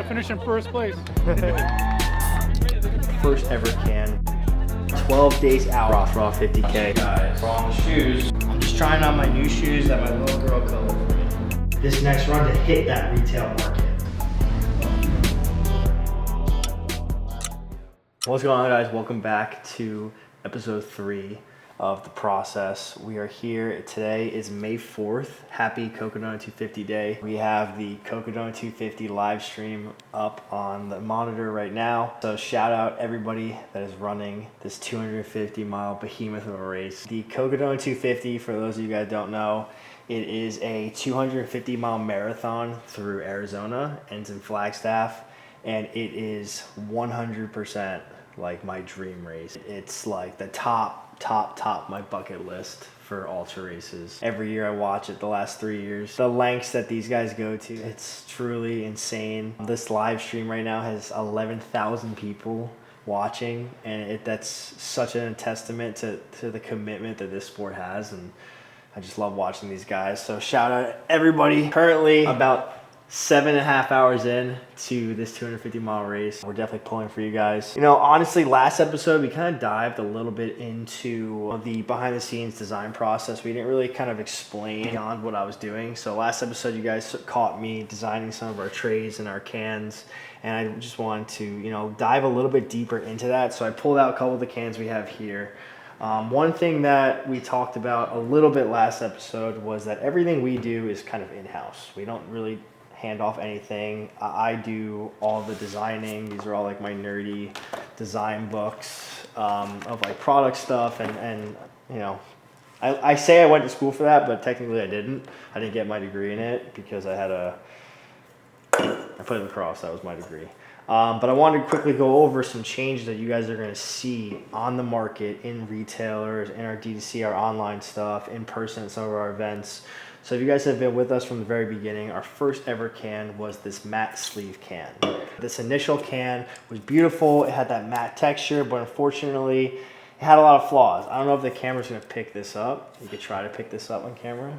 to finish in first place. First ever can. 12 days out. Raw 50K. Guys, we're on the shoes. I'm just trying on my new shoes that my little girl colored for me. This next run to hit that retail market. What's going on, guys? Welcome back to episode 3 of The Process. We are here. Today is May 4th. Happy Cocodona 250 day. We have the Cocodona 250 live stream up on the monitor right now. So shout out everybody that is running this 250 mile behemoth of a race. The Cocodona 250, for those of you guys that don't know, it is a 250 mile marathon through Arizona, ends in Flagstaff, and it is 100% like my dream race. It's like the top my bucket list for ultra races. Every year I watch it the last 3 years. The lengths that these guys go to, it's truly insane. This live stream right now has 11,000 people watching, and that's such a testament to the commitment that this sport has, and I just love watching these guys. So shout out everybody. Currently about 7.5 hours in to this 250 mile race. We're definitely pulling for you guys. You know, honestly, last episode we kind of dived a little bit into the behind the scenes design process. We didn't really kind of explain beyond what I was doing. So last episode you guys caught me designing some of our trays and our cans, and I just wanted to, you know, dive a little bit deeper into that. So I pulled out a couple of the cans we have here. One thing that we talked about a little bit last episode was that everything we do is kind of in-house. We don't really hand off anything. I do all the designing. These are all like my nerdy design books of like product stuff, and you know, I say I went to school for that, but technically I didn't. I didn't get my degree in it because I played lacrosse. That was my degree. But I wanted to quickly go over some changes that you guys are going to see on the market, in retailers, in our D2C, our online stuff, in person at some of our events. So if you guys have been with us from the very beginning, our first ever can was this matte sleeve can. This initial can was beautiful. It had that matte texture, but unfortunately, it had a lot of flaws. I don't know if the camera's going to pick this up. You could try to pick this up on camera.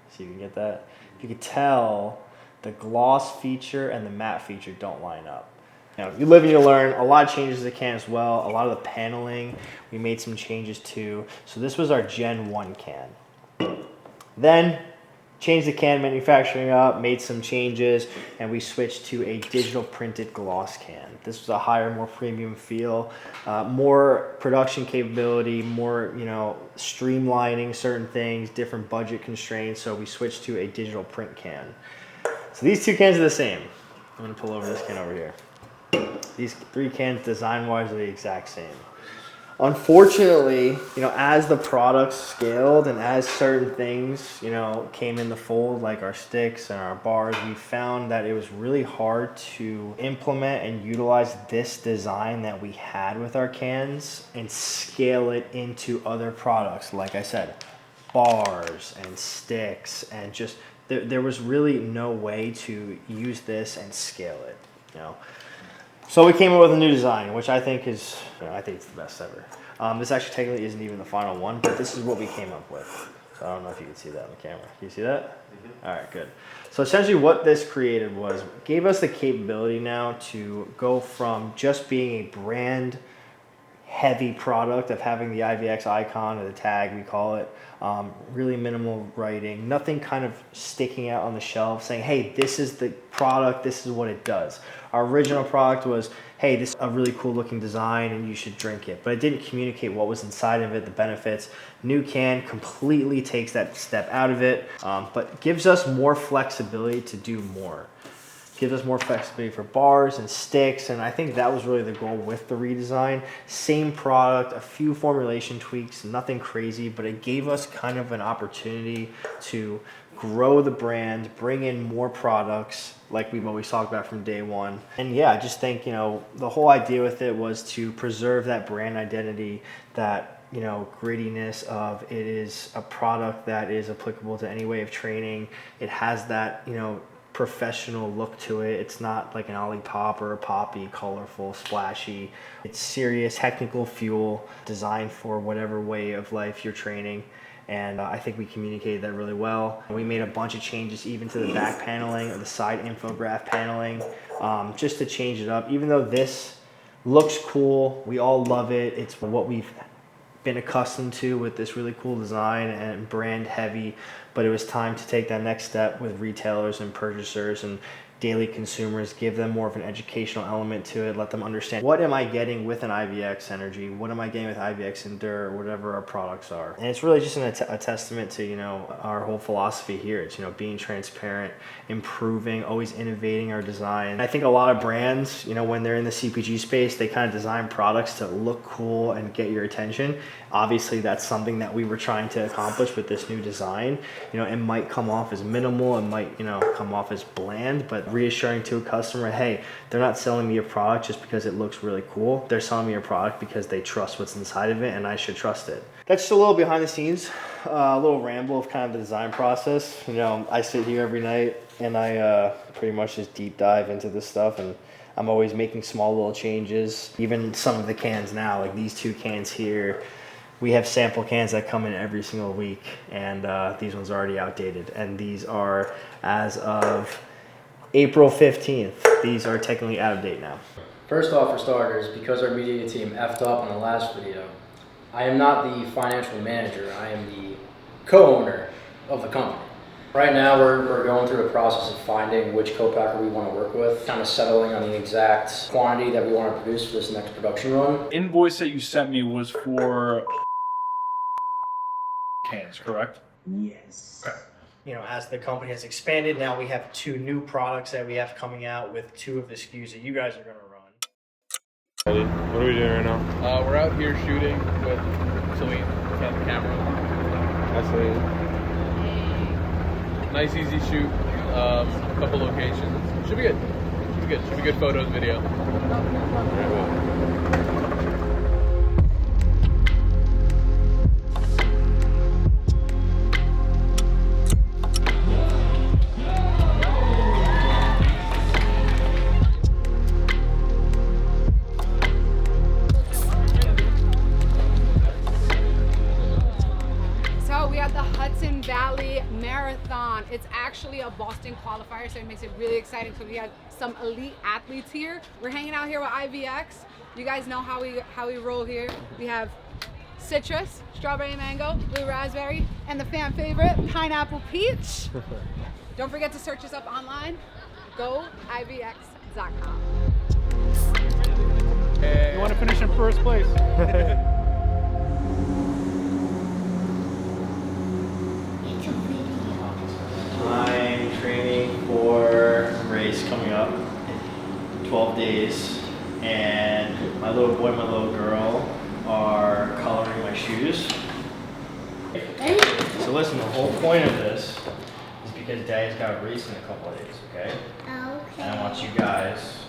See if you can get that. You could tell the gloss feature and the matte feature don't line up. Now, you live and you learn. A lot of changes to the can as well. A lot of the paneling, we made some changes to. So this was our Gen 1 can. Then, changed the can manufacturing up, made some changes, and we switched to a digital printed gloss can. This was a higher, more premium feel, more production capability, more, you know, streamlining certain things, different budget constraints, so we switched to a digital print can. So these two cans are the same. I'm gonna pull over this can over here. These 3 cans design-wise are the exact same. Unfortunately, you know, as the product scaled and as certain things, you know, came in the fold, like our sticks and our bars, we found that it was really hard to implement and utilize this design that we had with our cans and scale it into other products. Like I said, bars and sticks, and just there was really no way to use this and scale it, you know. So we came up with a new design, which I think is, you know, I think it's the best ever. This actually technically isn't even the final one, but this is what we came up with. So I don't know if you can see that on the camera. Can you see that? Mm-hmm. All right, good. So essentially what this created was, gave us the capability now to go from just being a brand heavy product of having the IVX icon or the tag, we call it, really minimal writing, nothing kind of sticking out on the shelf saying, hey, this is the product, this is what it does. Our original product was, hey, this is a really cool looking design and you should drink it, but it didn't communicate what was inside of it, the benefits. New can completely takes that step out of it, but gives us more flexibility to do more. Gives us more flexibility for bars and sticks, and I think that was really the goal with the redesign. Same product, a few formulation tweaks, nothing crazy, but it gave us kind of an opportunity to grow the brand, bring in more products like we've always talked about from day one. And yeah, I just think, you know, the whole idea with it was to preserve that brand identity, that, you know, grittiness of it is a product that is applicable to any way of training. It has that, you know, professional look to it. It's not like an Olipop or a Poppy, colorful, splashy. It's serious technical fuel designed for whatever way of life you're training. And I think we communicated that really well. We made a bunch of changes even to the back paneling or the side infograph paneling just to change it up. Even though this looks cool, we all love it. It's what we've been accustomed to with this really cool design and brand heavy, but it was time to take that next step with retailers and purchasers and daily consumers, give them more of an educational element to it, let them understand what am I getting with an IVX Energy, what am I getting with IVX Endure, whatever our products are. And it's really just a testament to, you know, our whole philosophy here. It's, you know, being transparent, improving, always innovating our design. I think a lot of brands, you know, when they're in the CPG space, they kind of design products to look cool and get your attention. Obviously, that's something that we were trying to accomplish with this new design. You know, it might come off as minimal, it might, you know, come off as bland, but reassuring to a customer, hey, they're not selling me a product just because it looks really cool. They're selling me a product because they trust what's inside of it, and I should trust it. That's just a little behind the scenes, a little ramble of kind of the design process. You know, I sit here every night and I pretty much just deep dive into this stuff, and I'm always making small little changes. Even some of the cans now, like these 2 cans here, we have sample cans that come in every single week, and these ones are already outdated. And these are as of April 15th. These are technically out of date now. First off, for starters, because our media team effed up on the last video, I am not the financial manager. I am the co-owner of the company. Right now, we're going through a process of finding which co-packer we want to work with, kind of settling on the exact quantity that we want to produce for this next production run. Invoice that you sent me was for cans, correct? Yes. Okay. You know, as the company has expanded, now we have 2 new products that we have coming out with 2 of the SKUs that you guys are going to run. What are we doing right now? We're out here shooting with Celine and the camera. That's it. Nice, easy shoot. A couple locations. Should be good. Should be good. Should be good photos, video. Valley Marathon. It's actually a Boston qualifier, so it makes it really exciting. So we have some elite athletes here. We're hanging out here with IVX. You guys know how we roll here. We have citrus, strawberry mango, blue raspberry, and the fan favorite, pineapple peach. Don't forget to search us up online. Go ivx.com. You want to finish in first place? I'm training for a race coming up in 12 days, and my little boy and my little girl are coloring my shoes. So listen, the whole point of this is because Daddy's got a race in a couple of days, okay? Okay. And I want you guys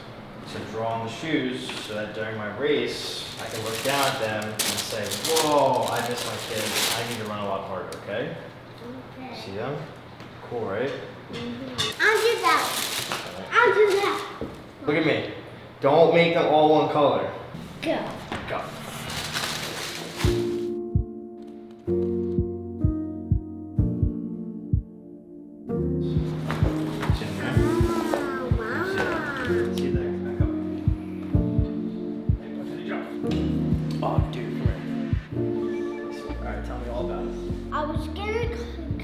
to draw on the shoes so that during my race, I can look down at them and say, whoa, I miss my kids. I need to run a lot harder, okay? Okay. See them? Cool, right? I'll do that. I'll do that. Look at me. Don't make them all one color. Go. Go. See there. Back up. Oh, dude, come here. Alright, tell me all about it. I was gonna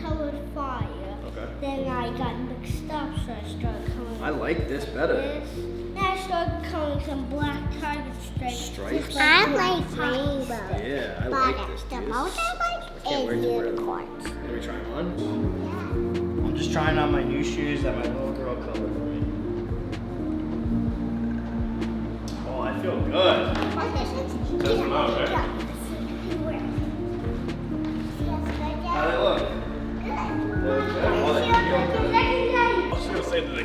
color fire. Okay. Then I got mixed up, so I started coloring I like this better. this. Then I started coloring some black target stripes. Stripes? just I like rainbow. Yeah, I like this, The dude. most I like Can't wait is to wear them. unicorns. Can we try them on? I'm just trying on my new shoes that my little girl colored for me. Oh, I feel good. Test them out, right? How they look?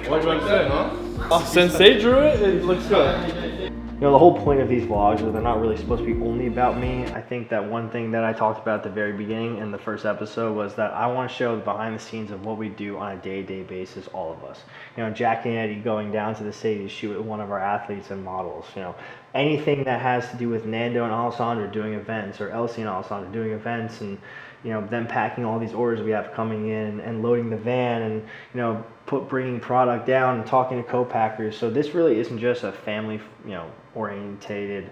What do you want to say, huh? Oh, since they drew it, it looks good. You know, the whole point of these vlogs is they're not really supposed to be only about me. I think that one thing that I talked about at the very beginning in the first episode was that I want to show the behind the scenes of what we do on a day-to-day basis, all of us. You know, Jack and Eddie going down to the city to shoot with one of our athletes and models. You know, anything that has to do with Nando and Alessandra doing events, or Elsie and Alessandra doing events, and them packing all these orders we have coming in and loading the van and bringing product down and talking to co-packers. So this really isn't just a family orientated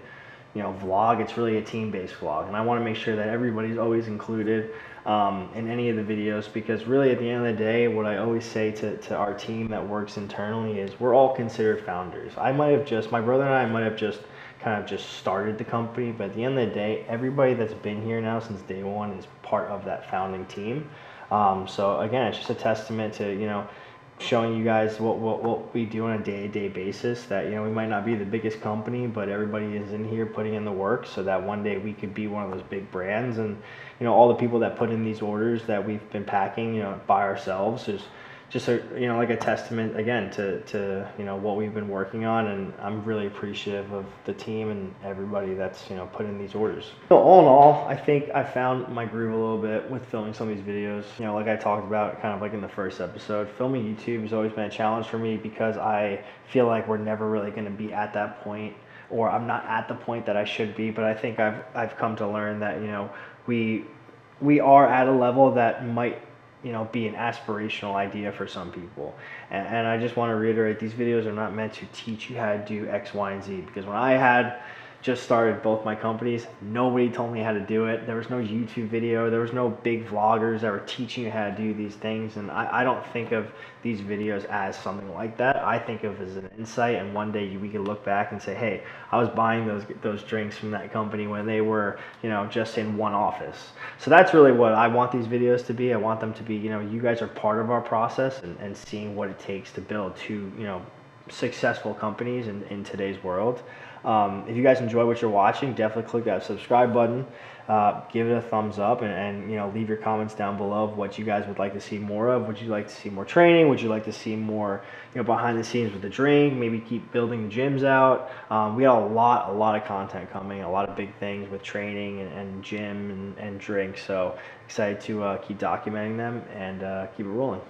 vlog. It's really a team-based vlog, and I want to make sure that everybody's always included in any of the videos, because really at the end of the day, what I always say to our team that works internally is we're all considered founders. My brother and I might have just kind of just started the company, but at the end of the day, everybody that's been here now since day one is part of that founding team. So again, it's just a testament to showing you guys what we do on a day-to-day basis, that we might not be the biggest company, but everybody is in here putting in the work so that one day we could be one of those big brands. And all the people that put in these orders that we've been packing by ourselves is just like a testament again to what we've been working on. And I'm really appreciative of the team and everybody that's put in these orders. So all in all, I think I found my groove a little bit with filming some of these videos. Like I talked about kind of like in the first episode, filming YouTube has always been a challenge for me, because I feel like we're never really going to be at that point, or I'm not at the point that I should be. But I think I've come to learn that we are at a level that might be an aspirational idea for some people. And I just want to reiterate, these videos are not meant to teach you how to do X, Y, and Z, because when I had just started both my companies, nobody told me how to do it. There was no YouTube video, there was no big vloggers that were teaching you how to do these things. And I don't think of these videos as something like that. I think of it as an insight, and one day we could look back and say, hey, I was buying those drinks from that company when they were just in one office. So that's really what I want these videos to be. I want them to be, you guys are part of our process, and seeing what it takes to build two successful companies in today's world. If you guys enjoy what you're watching, definitely click that subscribe button, give it a thumbs up, and leave your comments down below of what you guys would like to see more of. Would you like to see more training? Would you like to see more behind the scenes with the drink? Maybe keep building the gyms out. We got a lot of content coming, a lot of big things with training and gym and drink. So excited to keep documenting them and keep it rolling.